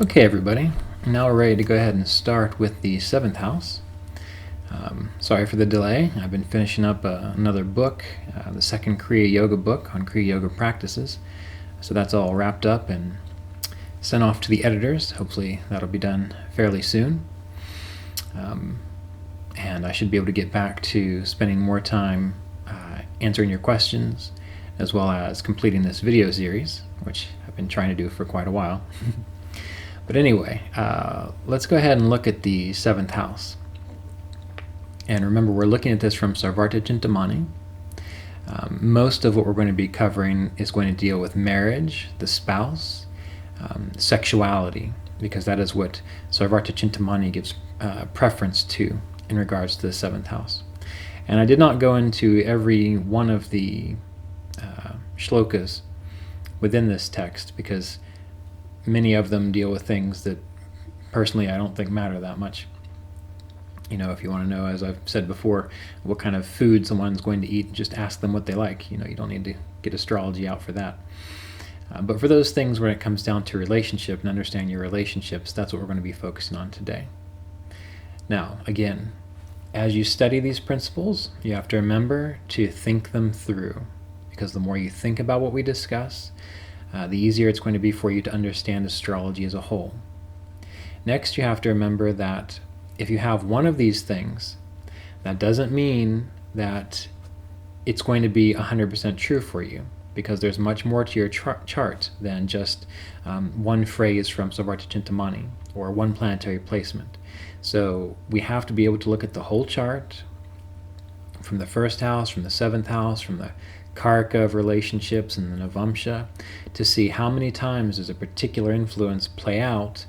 Okay, everybody. Now we're ready to go ahead and start with the 7th house. Sorry for the delay. I've been finishing up another book, the second Kriya Yoga book on Kriya Yoga practices. So that's all wrapped up and sent off to the editors. Hopefully that'll be done fairly soon. And I should be able to get back to spending more time answering your questions, as well as completing this video series, which I've been trying to do for quite a while. But anyway, let's go ahead and look at the 7th house. And remember, we're looking at this from Sarvarta Chintamani. Most of what we're going to be covering is going to deal with marriage, the spouse, sexuality, because that is what Sarvarta Chintamani gives preference to in regards to the 7th house. And I did not go into every one of the shlokas within this text, because many of them deal with things that personally I don't think matter that much. You know, if you want to know, as I've said before, what kind of food someone's going to eat, just ask them what they like. You know, you don't need to get astrology out for that. But for those things when it comes down to relationship and understanding your relationships, that's what we're going to be focusing on today. Now, again, as you study these principles, you have to remember to think them through, because the more you think about what we discuss, the easier it's going to be for you to understand astrology as a whole. Next, you have to remember that if you have one of these things, that doesn't mean that it's going to be 100% true for you, because there's much more to your chart than just one phrase from Sarvarta Chintamani or one planetary placement. So we have to be able to look at the whole chart, from the 1st house, from the 7th house, from the Karka of relationships and the Navamsha, to see how many times does a particular influence play out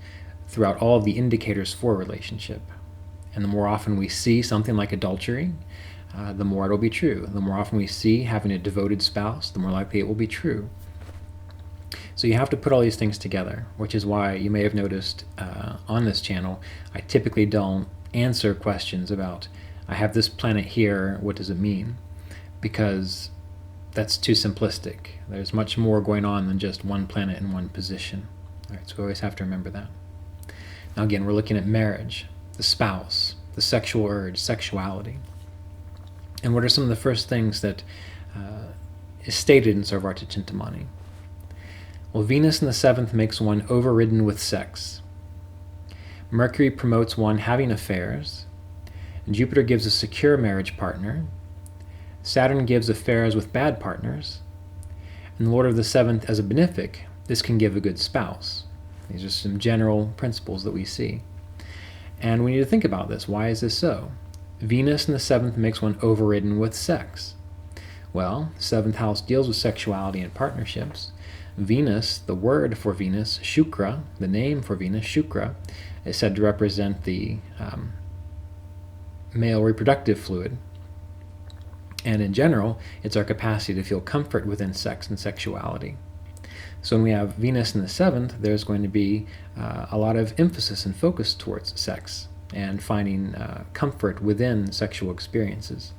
throughout all of the indicators for a relationship. And the more often we see something like adultery, the more it will be true. The more often we see having a devoted spouse, the more likely it will be true. So you have to put all these things together, which is why you may have noticed on this channel, I typically don't answer questions about, I have this planet here, what does it mean? Because that's too simplistic. There's much more going on than just one planet in one position. All right, so we always have to remember that. Now again, we're looking at marriage, the spouse, the sexual urge, sexuality. And what are some of the first things that is stated in Sarvarta Chintamani? Well, Venus in the 7th makes one overridden with sex. Mercury promotes one having affairs. Jupiter gives a secure marriage partner. Saturn gives affairs with bad partners. And the Lord of the 7th as a benefic, this can give a good spouse. These are some general principles that we see. And we need to think about this. Why is this so? Venus in the 7th makes one overridden with sex. Well, the 7th house deals with sexuality and partnerships. Venus, the word for Venus, Shukra, the name for Venus, Shukra, is said to represent the male reproductive fluid. And in general, it's our capacity to feel comfort within sex and sexuality. So when we have Venus in the 7th, there's going to be a lot of emphasis and focus towards sex and finding comfort within sexual experiences,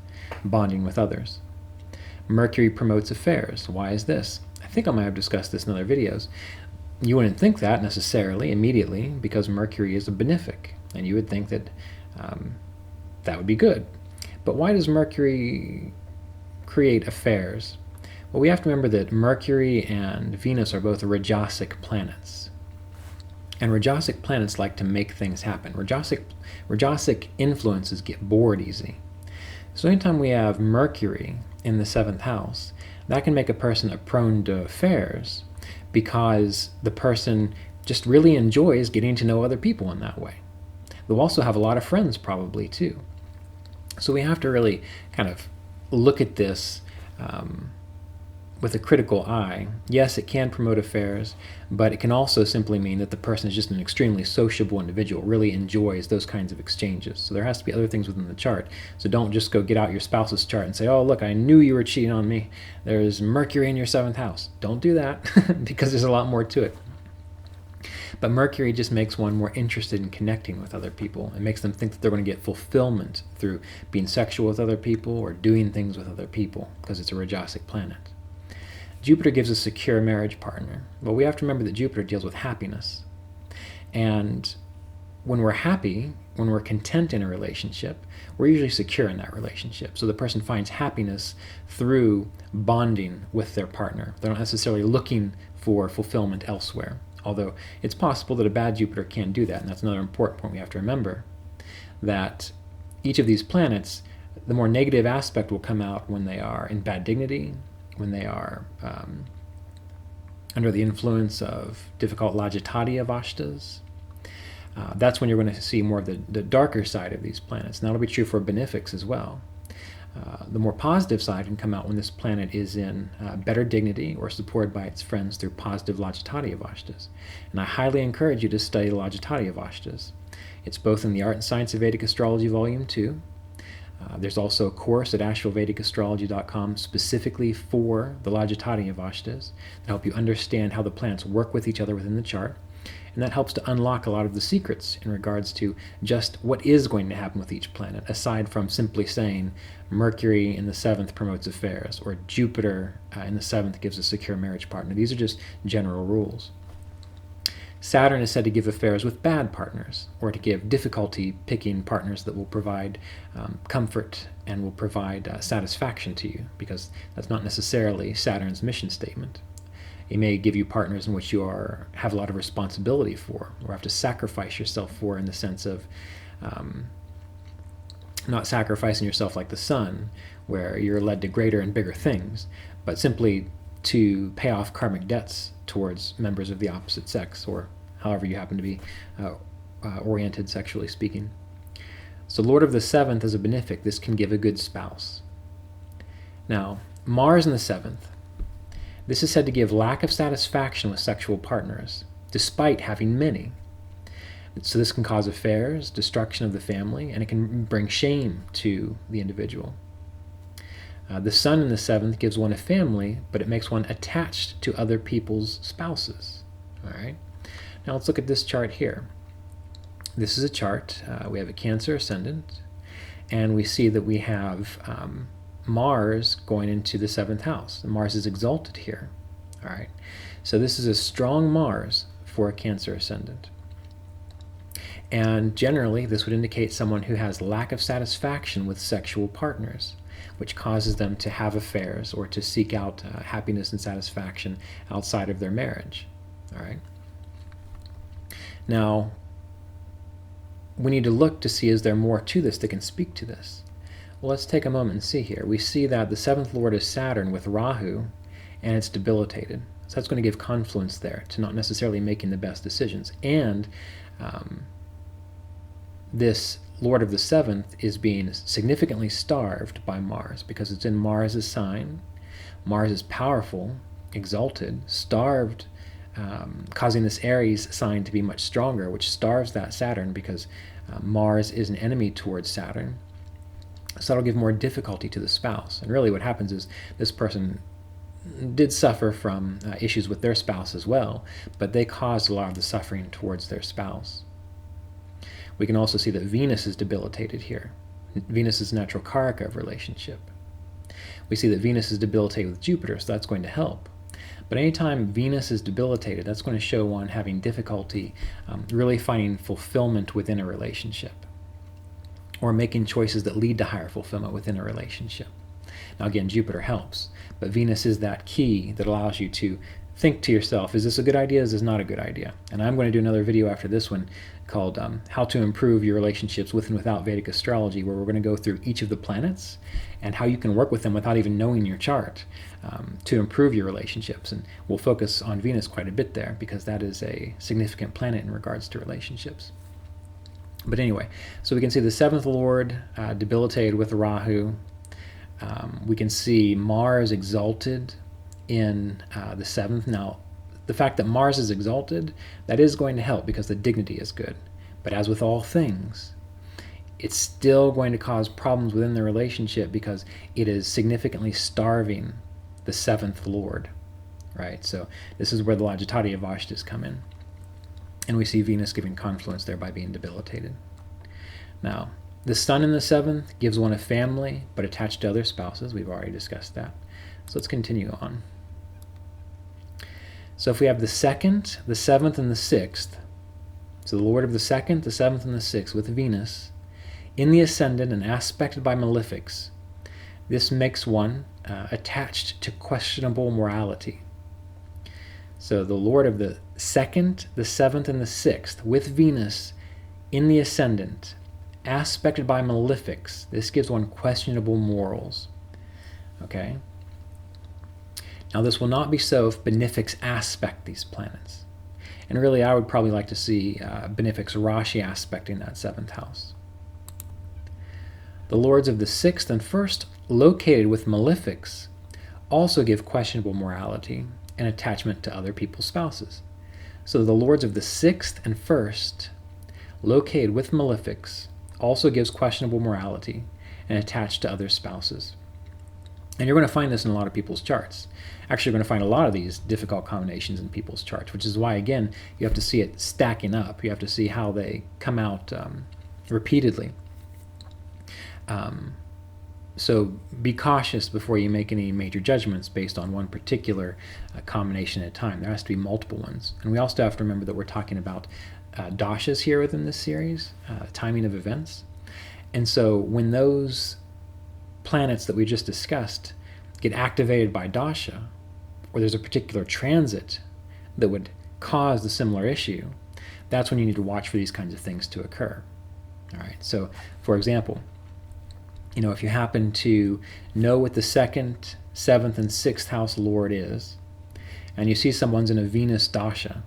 bonding with others. Mercury promotes affairs. Why is this? I think I might have discussed this in other videos. You wouldn't think that necessarily immediately, because Mercury is a benefic, and you would think that that would be good. But why does Mercury create affairs? Well, we have to remember that Mercury and Venus are both Rajasic planets. And Rajasic planets like to make things happen. Rajasic influences get bored easy. So anytime we have Mercury in the 7th house, that can make a person prone to affairs, because the person just really enjoys getting to know other people in that way. They'll also have a lot of friends probably too. So we have to really kind of look at this with a critical eye. Yes, it can promote affairs, but it can also simply mean that the person is just an extremely sociable individual, really enjoys those kinds of exchanges. So there has to be other things within the chart. So don't just go get out your spouse's chart and say, oh, look, I knew you were cheating on me. There's Mercury in your 7th house. Don't do that, because there's a lot more to it. But Mercury just makes one more interested in connecting with other people. It makes them think that they're going to get fulfillment through being sexual with other people or doing things with other people, because it's a Rajasic planet. Jupiter gives a secure marriage partner. But we have to remember that Jupiter deals with happiness. And when we're happy, when we're content in a relationship, we're usually secure in that relationship. So the person finds happiness through bonding with their partner. They're not necessarily looking for fulfillment elsewhere. Although it's possible that a bad Jupiter can do that, and that's another important point we have to remember, that each of these planets, the more negative aspect will come out when they are in bad dignity, when they are under the influence of difficult lagitati of ashtas. That's when you're going to see more of the darker side of these planets. And that'll be true for benefics as well. The more positive side can come out when this planet is in better dignity or supported by its friends through positive lagitati of ashtas. And I highly encourage you to study the lagitati of ashtas. It's both in the Art and Science of Vedic Astrology Volume 2. There's also a course at AshevilleVedicAstrology.com specifically for the lagitati of ashtas that help you understand how the planets work with each other within the chart. And that helps to unlock a lot of the secrets in regards to just what is going to happen with each planet, aside from simply saying Mercury in the 7th promotes affairs, or Jupiter in the 7th gives a secure marriage partner. These are just general rules. Saturn is said to give affairs with bad partners, or to give difficulty picking partners that will provide comfort and will provide satisfaction to you, because that's not necessarily Saturn's mission statement. It may give you partners in which you have a lot of responsibility for, or have to sacrifice yourself for, in the sense of not sacrificing yourself like the sun, where you're led to greater and bigger things, but simply to pay off karmic debts towards members of the opposite sex, or however you happen to be oriented sexually speaking. So Lord of the 7th is a benefic. This can give a good spouse. Now, Mars in the 7th. This is said to give lack of satisfaction with sexual partners, despite having many. So this can cause affairs, destruction of the family, and it can bring shame to the individual. The Sun in the 7th gives one a family, but it makes one attached to other people's spouses. All right. Now let's look at this chart here. This is a chart. We have a Cancer ascendant, and we see that we have Mars going into the 7th house. Mars is exalted here. All right. So this is a strong Mars for a Cancer ascendant. And generally, this would indicate someone who has lack of satisfaction with sexual partners, which causes them to have affairs or to seek out happiness and satisfaction outside of their marriage. All right. Now, we need to look to see, is there more to this that can speak to this? Well, let's take a moment and see here. We see that the 7th Lord is Saturn with Rahu, and it's debilitated. So that's going to give confluence there to not necessarily making the best decisions. And this Lord of the 7th is being significantly starved by Mars, because it's in Mars' sign. Mars is powerful, exalted, starved, causing this Aries sign to be much stronger, which starves that Saturn, because Mars is an enemy towards Saturn. So that'll give more difficulty to the spouse. And really what happens is this person did suffer from issues with their spouse as well, but they caused a lot of the suffering towards their spouse. We can also see that Venus is debilitated here. Venus is natural karaka of relationship. We see that Venus is debilitated with Jupiter, so that's going to help. But anytime Venus is debilitated, that's going to show one having difficulty really finding fulfillment within a relationship, or making choices that lead to higher fulfillment within a relationship. Now again, Jupiter helps, but Venus is that key that allows you to think to yourself, is this a good idea, is this not a good idea? And I'm going to do another video after this one called How to Improve Your Relationships with and Without Vedic Astrology, where we're going to go through each of the planets and how you can work with them without even knowing your chart to improve your relationships. And we'll focus on Venus quite a bit there, because that is a significant planet in regards to relationships. But anyway, so we can see the 7th Lord debilitated with Rahu. We can see Mars exalted in the 7th. Now, the fact that Mars is exalted, that is going to help because the dignity is good. But as with all things, it's still going to cause problems within the relationship because it is significantly starving the 7th Lord, right? So this is where the lagitati of ashtas come in. And we see Venus giving confluence there by being debilitated. Now, the Sun in the 7th gives one a family, but attached to other spouses. We've already discussed that. So let's continue on. So if we have the 2nd, the 7th, and the 6th, So the Lord of the 2nd, the 7th, and the 6th with Venus in the ascendant and aspected by malefics. This makes one attached to questionable morality. So the Lord of the 2nd, the 7th, and the 6th with Venus in the ascendant, aspected by malefics. This gives one questionable morals. Okay? Now this will not be so if benefics aspect these planets. And really I would probably like to see benefics Rashi aspecting that 7th house. The lords of the 6th and 1st, located with malefics, also give questionable morality and attachment to other people's spouses. So the lords of the 6th and 1st, located with malefics, also gives questionable morality and attached to other spouses. And you're going to find this in a lot of people's charts. Actually, you're going to find a lot of these difficult combinations in people's charts, which is why, again, you have to see it stacking up. You have to see how they come out repeatedly. So be cautious before you make any major judgments based on one particular combination at a time. There has to be multiple ones. And we also have to remember that we're talking about dashas here within this series, timing of events. And so when those planets that we just discussed get activated by dasha, or there's a particular transit that would cause the similar issue, that's when you need to watch for these kinds of things to occur. All right. So, for example, if you happen to know what the 2nd, 7th, and 6th house lord is, and you see someone's in a Venus dasha,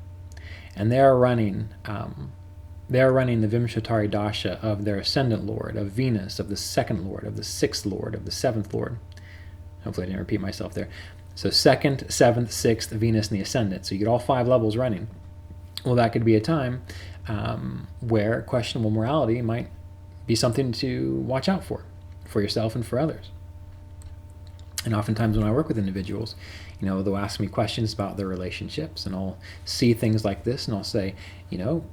and they're running the Vimshottari dasha of their ascendant lord, of Venus, of the 2nd lord, of the 6th lord, of the 7th lord. Hopefully I didn't repeat myself there. So 2nd, 7th, 6th, Venus, and the ascendant. So you get all 5 levels running. Well, that could be a time where questionable morality might be something to watch out for yourself and for others. And oftentimes when I work with individuals, they'll ask me questions about their relationships, and I'll see things like this, and I'll say,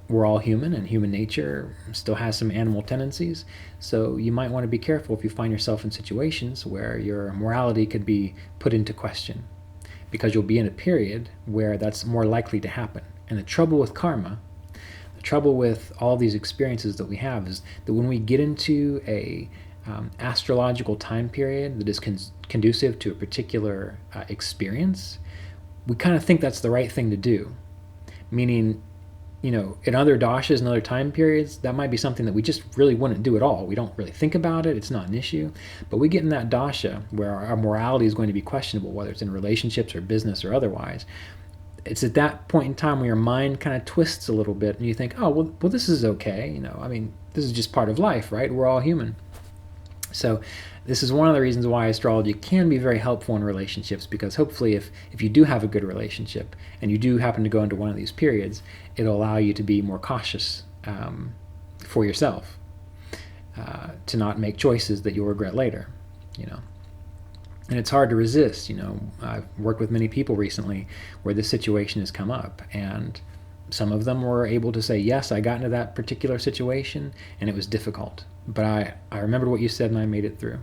we're all human, and human nature still has some animal tendencies, so you might want to be careful if you find yourself in situations where your morality could be put into question, because you'll be in a period where that's more likely to happen. And the trouble with karma, the trouble with all these experiences that we have, is that when we get into a astrological time period that is conducive to a particular experience, we kind of think that's the right thing to do. Meaning, in other dashas and other time periods, that might be something that we just really wouldn't do at all. We don't really think about it. It's not an issue. But we get in that dasha where our morality is going to be questionable, whether it's in relationships or business or otherwise. It's at that point in time where your mind kind of twists a little bit, and you think, oh, well, this is okay. This is just part of life, right? We're all human. So this is one of the reasons why astrology can be very helpful in relationships, because hopefully if you do have a good relationship and you do happen to go into one of these periods, it'll allow you to be more cautious for yourself, to not make choices that you'll regret later, And it's hard to resist. I've worked with many people recently where this situation has come up, and some of them were able to say, yes, I got into that particular situation and it was difficult, but I remembered what you said and I made it through.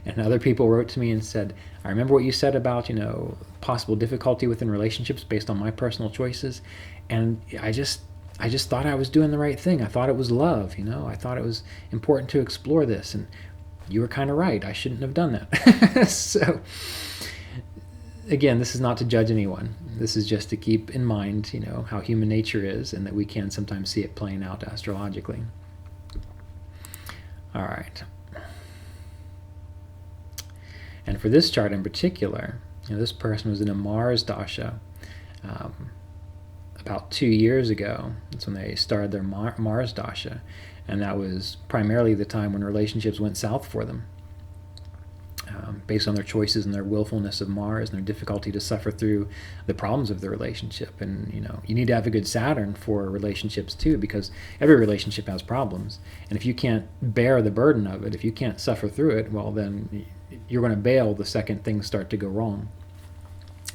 And other people wrote to me and said, I remember what you said about, possible difficulty within relationships based on my personal choices. And I just thought I was doing the right thing. I thought it was love, I thought it was important to explore this. And you were kind of right. I shouldn't have done that. So again, this is not to judge anyone. This is just to keep in mind, how human nature is, and that we can sometimes see it playing out astrologically. All right. And for this chart in particular, this person was in a Mars dasha about 2 years ago. That's when they started their Mars dasha, and that was primarily the time when relationships went south for them. Based on their choices and their willfulness of Mars and their difficulty to suffer through the problems of the relationship. And, you need to have a good Saturn for relationships too, because every relationship has problems. And if you can't bear the burden of it, if you can't suffer through it, well, then you're going to bail the second things start to go wrong.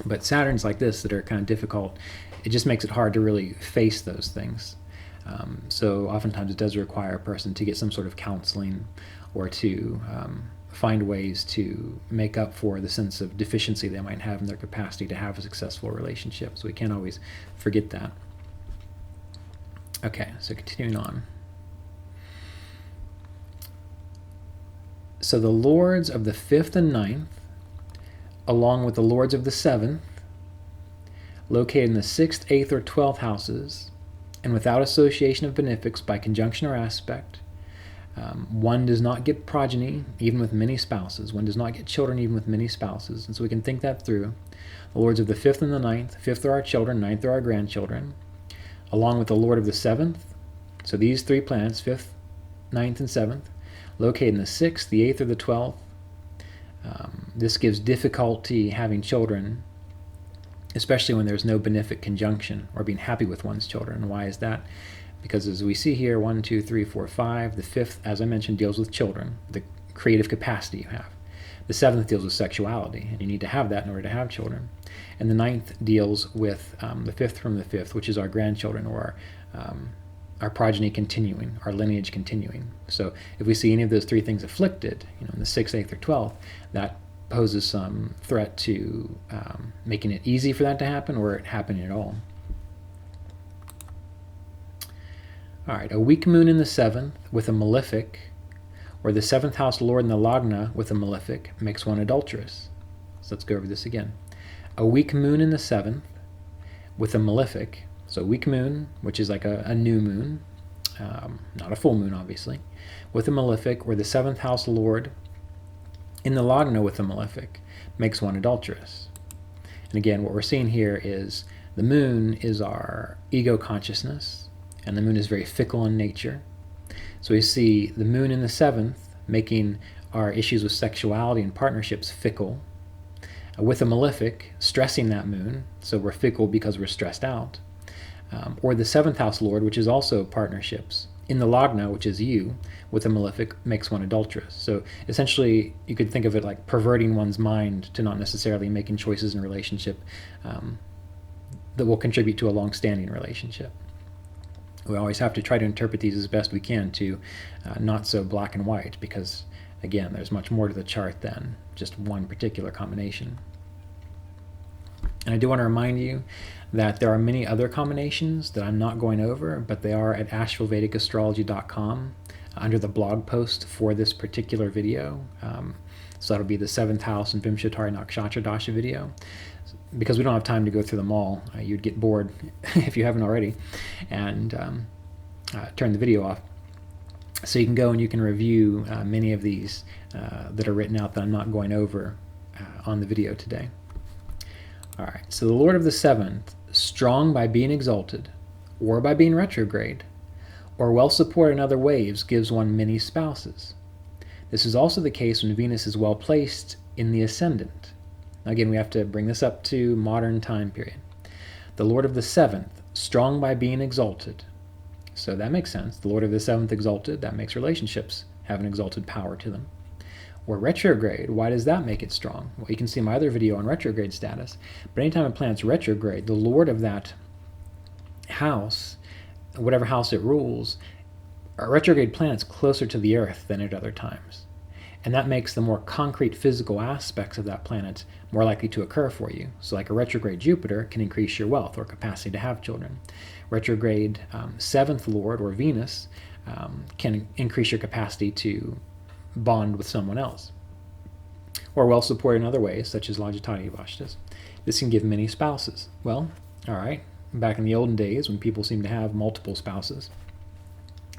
But Saturns like this that are kind of difficult, it just makes it hard to really face those things. So oftentimes it does require a person to get some sort of counseling, or to find ways to make up for the sense of deficiency they might have in their capacity to have a successful relationship. So we can't always forget that. Okay, so continuing on. So the lords of the 5th and 9th, along with the lords of the 7th, located in the 6th, 8th, or 12th houses, and without association of benefics by conjunction or aspect, one does not get progeny even with many spouses. One does not get children even with many spouses. And so we can think that through. The lords of the 5th and the 9th. 5th are our children, 9th are our grandchildren, along with the lord of the 7th. So these three planets, 5th, 9th, and 7th, located in the 6th, the 8th, or the 12th. This gives difficulty having children, especially when there's no benefic conjunction or being happy with one's children. And why is that? Because as we see here, 1, 2, 3, 4, 5, the 5th, as I mentioned, deals with children, the creative capacity you have. The 7th deals with sexuality, and you need to have that in order to have children. And the 9th deals with the 5th from the 5th, which is our grandchildren, or our progeny continuing, our lineage continuing. So if we see any of those three things afflicted, in the 6th, 8th, or 12th, that poses some threat to making it easy for that to happen or it happening at all. All right, a weak moon in the 7th with a malefic, or the 7th house lord in the Lagna with a malefic, makes one adulterous. So let's go over this again. A weak moon in the 7th with a malefic, so weak moon, which is like a new moon, not a full moon obviously, with a malefic, or the 7th house lord in the Lagna with a malefic, makes one adulterous. And again, what we're seeing here is the moon is our ego consciousness, and the moon is very fickle in nature. So we see the moon in the 7th making our issues with sexuality and partnerships fickle, with a malefic stressing that moon, so we're fickle because we're stressed out. Or the 7th house lord, which is also partnerships, in the Lagna, which is you, with a malefic, makes one adulterous. So essentially, you could think of it like perverting one's mind to not necessarily making choices in a relationship that will contribute to a long-standing relationship. We always have to try to interpret these as best we can to not so black and white, because, again, there's much more to the chart than just one particular combination. And I do want to remind you that there are many other combinations that I'm not going over, but they are at AshevilleVedicAstrology.com under the blog post for this particular video. So that'll be the 7th house and Vimshottari Nakshatra Dasha video. Because we don't have time to go through them all, you'd get bored if you haven't already, and turn the video off. So you can go and you can review many of these that are written out that I'm not going over on the video today. All right, so the Lord of the 7th, strong by being exalted, or by being retrograde, or well supported in other waves, gives one many spouses. This is also the case when Venus is well placed in the ascendant. Again, we have to bring this up to modern time period. The Lord of the 7th, strong by being exalted. So that makes sense. The Lord of the 7th exalted, that makes relationships have an exalted power to them. Or retrograde, why does that make it strong? Well, you can see my other video on retrograde status. But anytime a planet's retrograde, the Lord of that house, whatever house it rules, a retrograde planet's closer to the Earth than at other times. And that makes the more concrete physical aspects of that planet more likely to occur for you. So like a retrograde Jupiter can increase your wealth or capacity to have children. Retrograde 7th Lord, or Venus, can increase your capacity to bond with someone else. Or well supported in other ways, such as Lajatani Vashtas. This can give many spouses. Well, all right, back in the olden days when people seemed to have multiple spouses,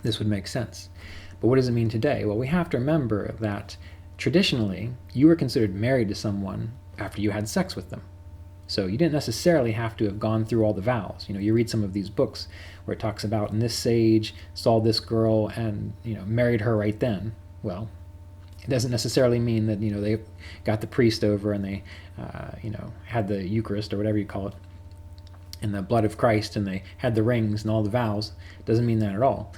this would make sense. But what does it mean today? Well, we have to remember that traditionally, you were considered married to someone after you had sex with them. So you didn't necessarily have to have gone through all the vows. You read some of these books where it talks about, in this sage saw this girl and, married her right then. Well, it doesn't necessarily mean that, they got the priest over and they, had the Eucharist or whatever you call it, and the blood of Christ, and they had the rings and all the vows. It doesn't mean that at all.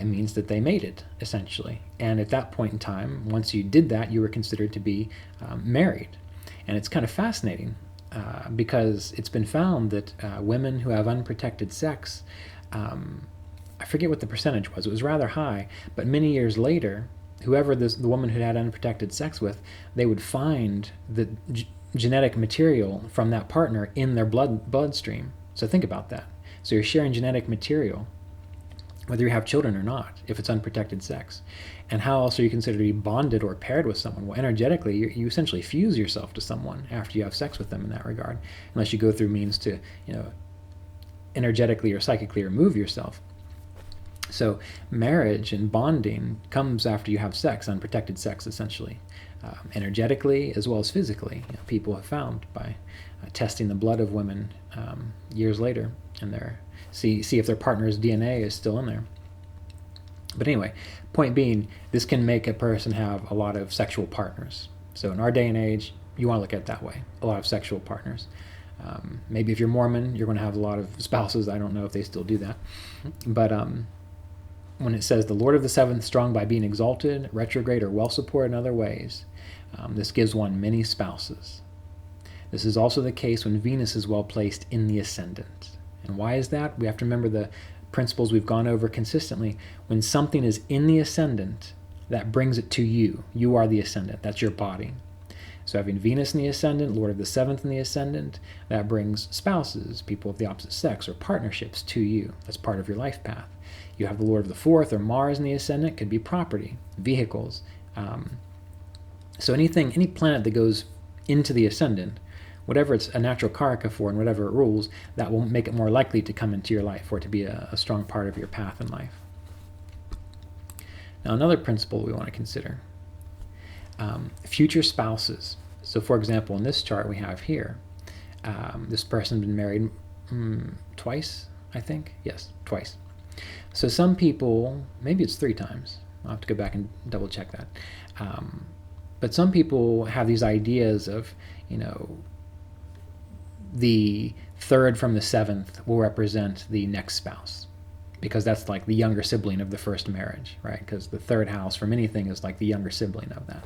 It means that they made it, essentially. And at that point in time, once you did that, you were considered to be married. And it's kind of fascinating because it's been found that women who have unprotected sex, I forget what the percentage was, it was rather high, but many years later, whoever the woman who had unprotected sex with, they would find the genetic material from that partner in their bloodstream. So think about that. So you're sharing genetic material whether you have children or not, if it's unprotected sex. And how else are you considered to be bonded or paired with someone? Well, energetically, you essentially fuse yourself to someone after you have sex with them in that regard, unless you go through means to, energetically or psychically remove yourself. So marriage and bonding comes after you have sex, unprotected sex, essentially, energetically as well as physically. People have found by testing the blood of women years later, and see if their partner's DNA is still in there. But anyway, point being, this can make a person have a lot of sexual partners. So in our day and age, you want to look at it that way, a lot of sexual partners. Maybe if you're Mormon, you're going to have a lot of spouses. I don't know if they still do that. But when it says the Lord of the seventh strong by being exalted, retrograde, or well supported in other ways, this gives one many spouses. This is also the case when Venus is well placed in the ascendant. And why is that? We have to remember the principles we've gone over consistently. When something is in the ascendant, that brings it to you. You are the ascendant. That's your body. So having Venus in the ascendant, Lord of the seventh in the ascendant, that brings spouses, people of the opposite sex, or partnerships to you. That's part of your life path. You have the Lord of the fourth or Mars in the ascendant, could be property, vehicles. So any planet that goes into the ascendant, whatever it's a natural karaka for and whatever it rules, that will make it more likely to come into your life or to be a strong part of your path in life. Now, another principle we want to consider, future spouses. So for example, in this chart we have here, this person's been married twice, I think. Yes, twice. So some people, maybe it's 3 times. I'll have to go back and double check that. But some people have these ideas of, the third from the seventh will represent the next spouse, because that's like the younger sibling of the first marriage, right? Because the third house from anything is like the younger sibling of that.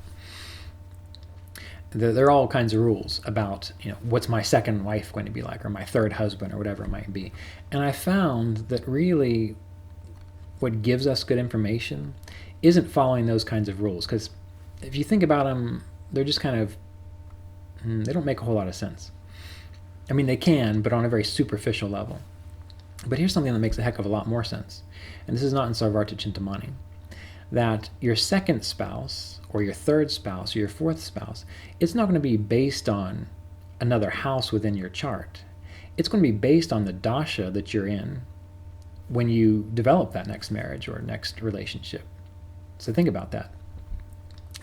There are all kinds of rules about, what's my second wife going to be like, or my third husband, or whatever it might be. And I found that really what gives us good information isn't following those kinds of rules, because if you think about them, they're just kind of, they don't make a whole lot of sense. I mean, they can, but on a very superficial level. But here's something that makes a heck of a lot more sense, and this is not in Sarvarta Chintamani, that your second spouse, or your third spouse, or your fourth spouse, it's not going to be based on another house within your chart. It's going to be based on the dasha that you're in when you develop that next marriage or next relationship. So think about that.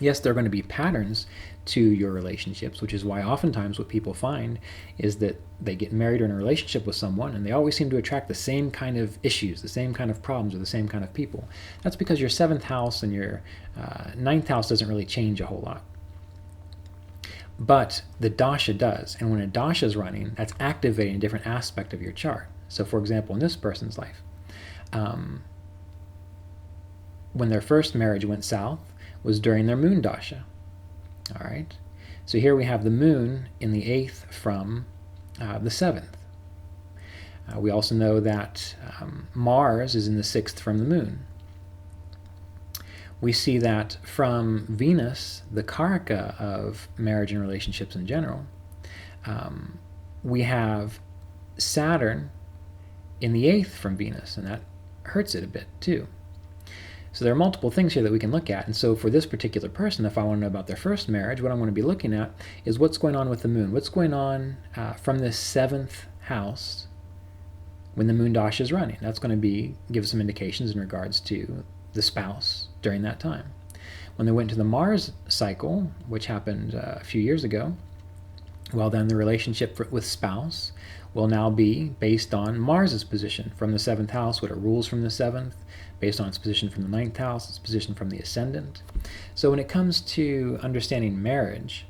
Yes, there are going to be patterns to your relationships, which is why oftentimes what people find is that they get married or in a relationship with someone and they always seem to attract the same kind of issues, the same kind of problems, or the same kind of people. That's because your 7th house and your 9th house doesn't really change a whole lot. But the dasha does, and when a dasha is running, that's activating a different aspect of your chart. So for example, in this person's life, when their first marriage went south was during their moon dasha. All right, so here we have the moon in the 8th from the 7th. We also know that Mars is in the 6th from the moon. We see that from Venus, the karaka of marriage and relationships in general, we have Saturn in the 8th from Venus, and that hurts it a bit too. So there are multiple things here that we can look at. And so for this particular person, if I want to know about their first marriage, what I'm going to be looking at is what's going on with the moon. What's going on from this 7th house when the moon dasha is running. That's going to give some indications in regards to the spouse during that time. When they went to the Mars cycle, which happened a few years ago, well then the relationship with spouse will now be based on Mars's position from the 7th house, what it rules from the 7th, based on its position from the 9th house, its position from the ascendant. So when it comes to understanding marriage,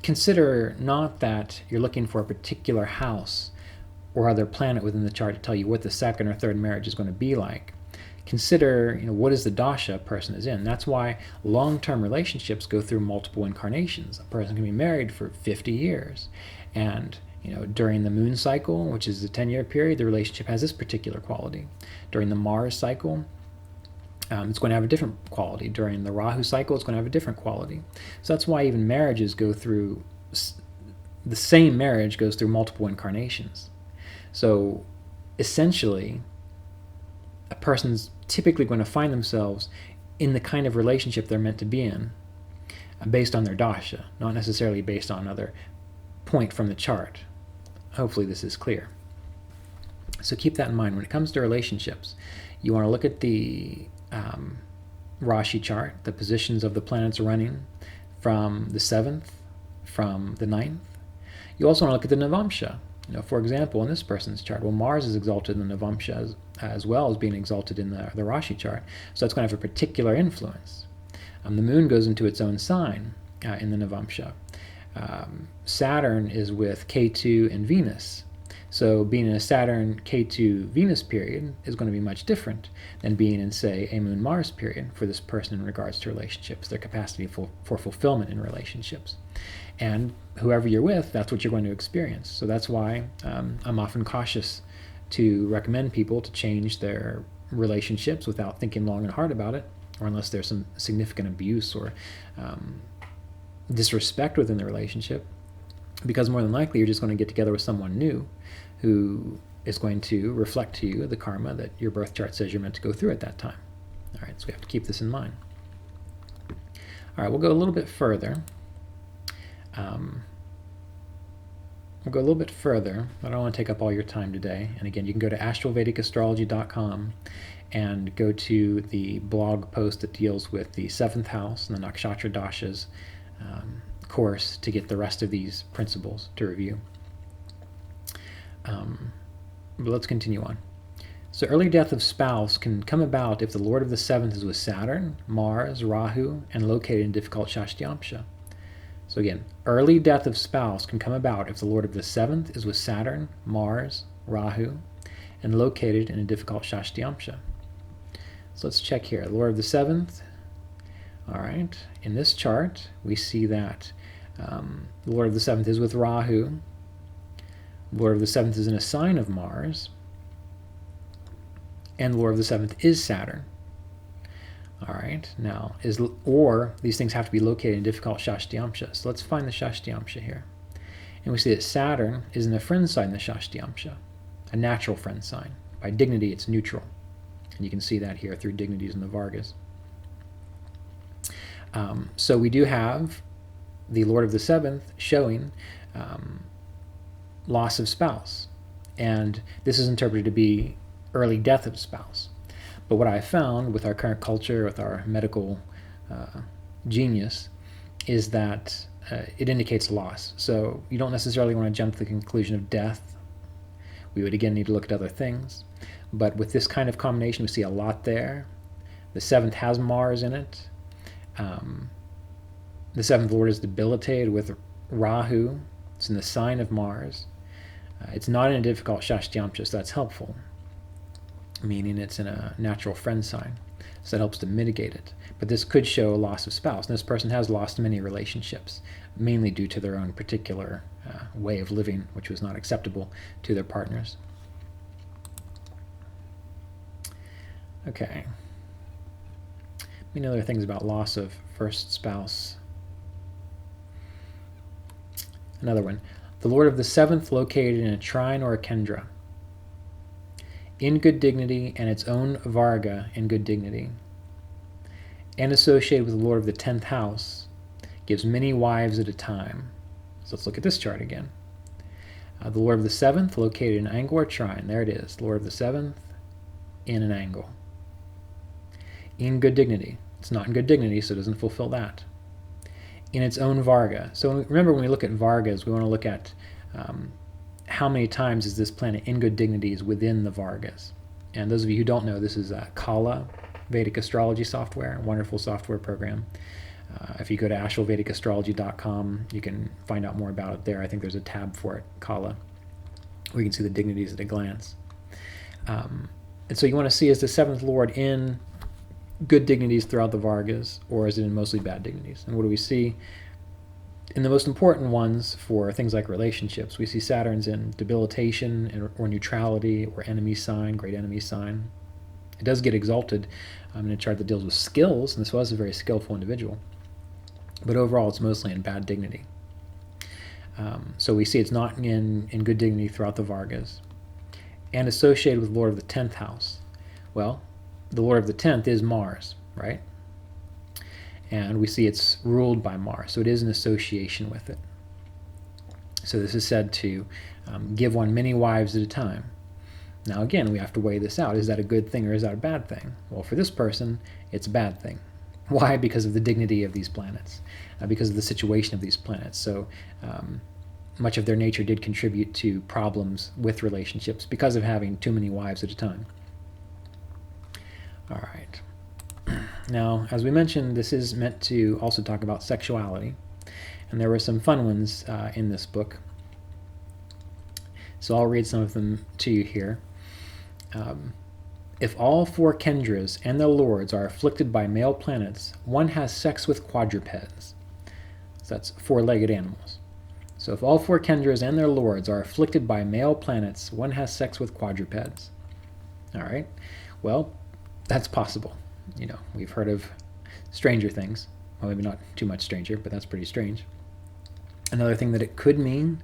consider not that you're looking for a particular house or other planet within the chart to tell you what the second or third marriage is going to be like. Consider, what is the dasha a person is in. That's why long-term relationships go through multiple incarnations. A person can be married for 50 years, and during the moon cycle, which is a 10-year period, the relationship has this particular quality. During the Mars cycle, it's going to have a different quality. During the Rahu cycle, it's going to have a different quality. So that's why even marriages go through, the same marriage goes through multiple incarnations. So essentially, a person's typically going to find themselves in the kind of relationship they're meant to be in based on their dasha, not necessarily based on another point from the chart. Hopefully this is clear. So keep that in mind. When it comes to relationships, you want to look at the Rashi chart, the positions of the planets running from the 7th, from the 9th. You also want to look at the Navamsha. For example, in this person's chart, well, Mars is exalted in the Navamsha as well as being exalted in the Rashi chart, so that's going to have a particular influence. The moon goes into its own sign in the Navamsha. Saturn is with Ketu and Venus. So being in a Saturn Ketu Venus period is going to be much different than being in, say, a Moon Mars period for this person in regards to relationships, their capacity for fulfillment in relationships. And whoever you're with, that's what you're going to experience. So that's why I'm often cautious to recommend people to change their relationships without thinking long and hard about it, or unless there's some significant abuse or disrespect within the relationship, because more than likely you're just going to get together with someone new who is going to reflect to you the karma that your birth chart says you're meant to go through at that time. All right, so we have to keep this in mind. All right, we'll go a little bit further. I don't want to take up all your time today. And again, you can go to astralvedicastrology.com and go to the blog post that deals with the 7th house and the Nakshatra Dashas course to get the rest of these principles to review. But let's continue on. So early death of spouse can come about if the Lord of the 7th is with Saturn, Mars, Rahu, and located in difficult Shashtyamsha. So again, early death of spouse can come about if the Lord of the 7th is with Saturn, Mars, Rahu, and located in a difficult Shashtyamsha. So let's check here. Lord of the 7th. All right. In this chart, we see that the Lord of the 7th is with Rahu. Lord of the 7th is in a sign of Mars. And Lord of the 7th is Saturn. All right. Now, these things have to be located in difficult Shashtyamsha. So let's find the Shashtyamsha here. And we see that Saturn is in the friend sign in the Shashtyamsha, a natural friend sign. By dignity, it's neutral. And you can see that here through dignities in the Vargas. So we do have the Lord of the 7th showing loss of spouse. And this is interpreted to be early death of spouse. But what I found with our current culture, with our medical genius, is that it indicates loss. So you don't necessarily want to jump to the conclusion of death. We would again need to look at other things. But with this kind of combination, we see a lot there. The 7th has Mars in it. The 7th Lord is debilitated with Rahu. It's in the sign of Mars. It's not in a difficult Shashtyamsha, so that's helpful, meaning it's in a natural friend sign. So that helps to mitigate it. But this could show a loss of spouse. And this person has lost many relationships, mainly due to their own particular way of living, which was not acceptable to their partners. Okay. Many other things about loss of first spouse. Another one. The Lord of the 7th located in a trine or a kendra, in good dignity, and its own Varga in good dignity, and associated with the Lord of the 10th house, gives many wives at a time. So let's look at this chart again. The Lord of the 7th located in an angle or trine. There it is. Lord of the 7th in an angle. In good dignity. It's not in good dignity, so it doesn't fulfill that. In its own Varga. So remember, when we look at Vargas, we want to look at how many times is this planet in good dignities within the Vargas. And those of you who don't know, this is Kala, Vedic Astrology software, a wonderful software program. If you go to astralvedicastrology.com, you can find out more about it there. I think there's a tab for it, Kala, where you can see the dignities at a glance. And so you want to see, is the 7th Lord in good dignities throughout the Vargas, or is it in mostly bad dignities? And what do we see? In the most important ones for things like relationships, we see Saturn's in debilitation or neutrality or enemy sign, great enemy sign. It does get exalted in a chart that deals with skills, and this was a very skillful individual. But overall, it's mostly in bad dignity. So we see it's not in good dignity throughout the Vargas. And associated with Lord of the 10th house. Well, the lord of the 10th is Mars, right? And we see it's ruled by Mars, so it is an association with it. So this is said to give one many wives at a time. Now again, we have to weigh this out. Is that a good thing or is that a bad thing? Well, for this person, it's a bad thing. Why? Because of the dignity of these planets, because of the situation of these planets. So much of their nature did contribute to problems with relationships because of having too many wives at a time. All right. Now, as we mentioned, this is meant to also talk about sexuality. And there were some fun ones in this book. So I'll read some of them to you here. If all 4 Kendras and their lords are afflicted by male planets, one has sex with quadrupeds. So that's 4-legged animals. So if all 4 Kendras and their lords are afflicted by male planets, one has sex with quadrupeds. All right. Well, that's possible. You know, we've heard of stranger things. Well, maybe not too much stranger, but that's pretty strange. Another thing that it could mean,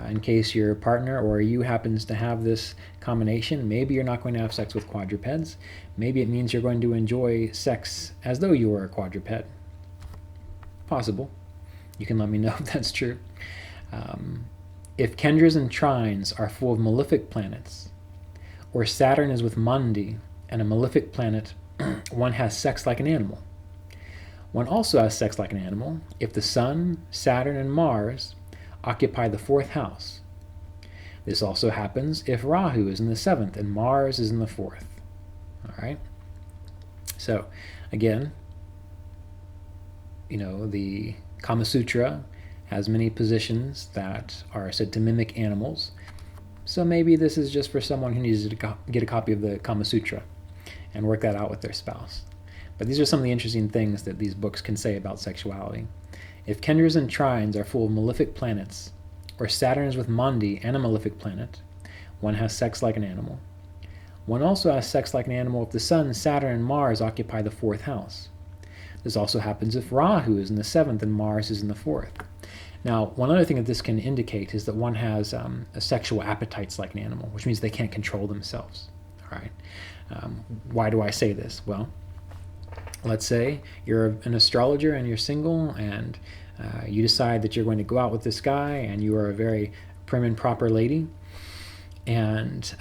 in case your partner or you happens to have this combination, maybe you're not going to have sex with quadrupeds. Maybe it means you're going to enjoy sex as though you were a quadruped. Possible. You can let me know if that's true. If Kendras and trines are full of malefic planets, or Saturn is with Mundi and a malefic planet, one has sex like an animal. One also has sex like an animal if the Sun, Saturn, and Mars occupy the 4th house. This also happens if Rahu is in the 7th and Mars is in the 4th. All right? So, again, you know, the Kama Sutra has many positions that are said to mimic animals. So maybe this is just for someone who needs to get a copy of the Kama Sutra and work that out with their spouse. But these are some of the interesting things that these books can say about sexuality. If Kendras and trines are full of malefic planets, or Saturn is with Mundi and a malefic planet, one has sex like an animal. One also has sex like an animal if the Sun, Saturn, and Mars occupy the 4th house. This also happens if Rahu is in the 7th and Mars is in the 4th. Now, one other thing that this can indicate is that one has a sexual appetites like an animal, which means they can't control themselves. All right. Why do I say this? Well, let's say you're an astrologer and you're single, and you decide that you're going to go out with this guy, and you are a very prim and proper lady, and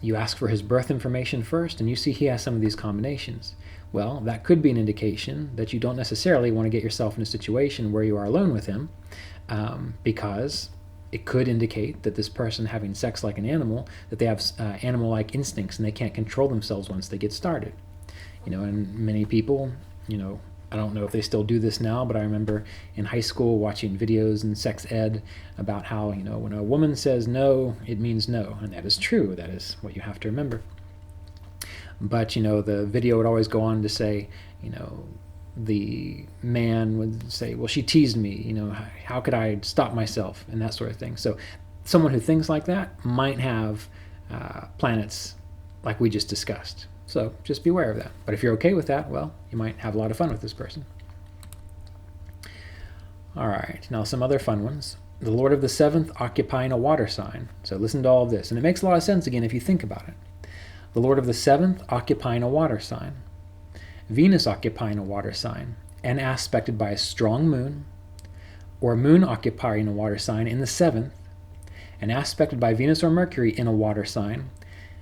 you ask for his birth information first, and you see he has some of these combinations. Well, that could be an indication that you don't necessarily want to get yourself in a situation where you are alone with him, because it could indicate that this person having sex like an animal, that they have animal-like instincts and they can't control themselves once they get started. You know, and many people, you know, I don't know if they still do this now, but I remember in high school watching videos in sex ed about how, you know, when a woman says no, it means no. And that is true. That is what you have to remember. But, you know, the video would always go on to say, you know, the man would say, well, she teased me, you know, how could I stop myself, and that sort of thing. So someone who thinks like that might have planets like we just discussed. So just be aware of that. But if you're okay with that, well, you might have a lot of fun with this person. All right, now some other fun ones. The Lord of the 7th occupying a water sign. So listen to all of this. And it makes a lot of sense, again, if you think about it. The Lord of the 7th occupying a water sign. Venus occupying a water sign and aspected by a strong moon, or moon occupying a water sign in the 7th and aspected by Venus or Mercury in a water sign,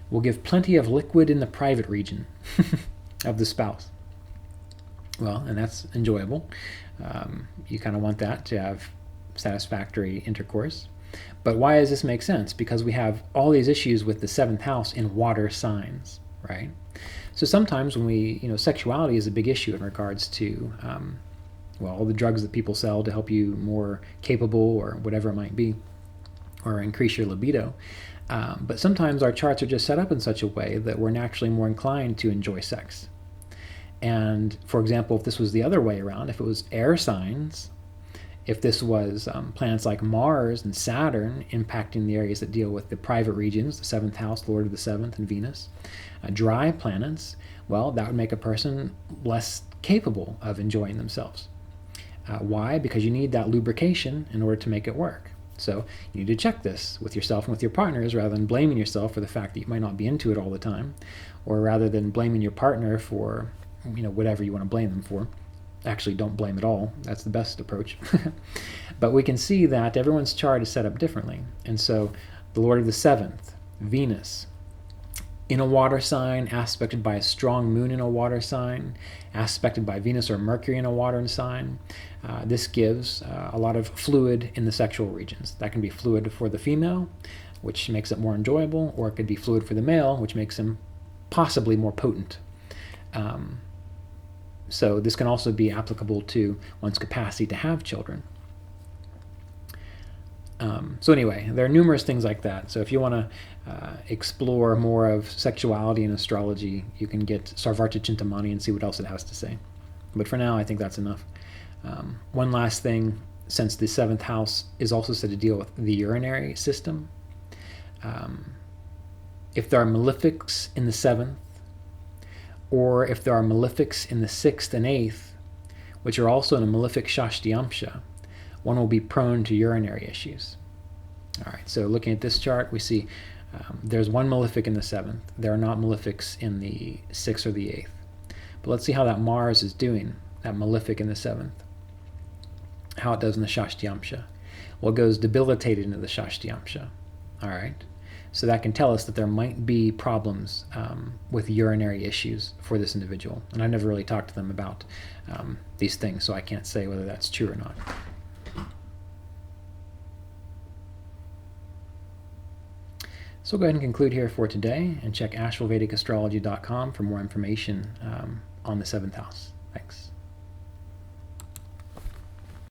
will give plenty of liquid in the private region of the spouse. Well, and that's enjoyable. You kind of want that to have satisfactory intercourse. But why does this make sense? Because we have all these issues with the 7th house in water signs, right? So sometimes when we, you know, sexuality is a big issue in regards to, well, all the drugs that people sell to help you more capable or whatever it might be, or increase your libido. But sometimes our charts are just set up in such a way that we're naturally more inclined to enjoy sex. And for example, if this was the other way around, if it was air signs, if this was planets like Mars and Saturn impacting the areas that deal with the private regions, the 7th house, Lord of the 7th, and Venus, dry planets, well, that would make a person less capable of enjoying themselves. Why? Because you need that lubrication in order to make it work. So you need to check this with yourself and with your partners, rather than blaming yourself for the fact that you might not be into it all the time, or rather than blaming your partner for whatever you want to blame them for. Actually, don't blame at all. That's the best approach. But we can see that everyone's chart is set up differently. And so the Lord of the seventh, Venus, in a water sign, aspected by a strong moon in a water sign, aspected by Venus or Mercury in a water sign. This gives a lot of fluid in the sexual regions. That can be fluid for the female, which makes it more enjoyable, or it could be fluid for the male, which makes him possibly more potent. So this can also be applicable to one's capacity to have children. So anyway, there are numerous things like that. So if you want to explore more of sexuality and astrology, you can get Sarvarta Chintamani and see what else it has to say. But for now, I think that's enough. One last thing, since the seventh house is also said to deal with the urinary system, if there are malefics in the seventh, or if there are malefics in the sixth and eighth, which are also in a malefic Shashtiamsha, one will be prone to urinary issues. All right, so looking at this chart, we see there's one malefic in the seventh. There are not malefics in the sixth or the eighth. But let's see how that Mars is doing, that malefic in the seventh, how it does in the Shashtiamsha. Well, it goes debilitated into the Shashtiamsha. All right, so that can tell us that there might be problems with urinary issues for this individual. And I've never really talked to them about these things, so I can't say whether that's true or not. So we'll go ahead and conclude here for today, and check AshevilleVedicAstrology.com for more information on the seventh house. Thanks.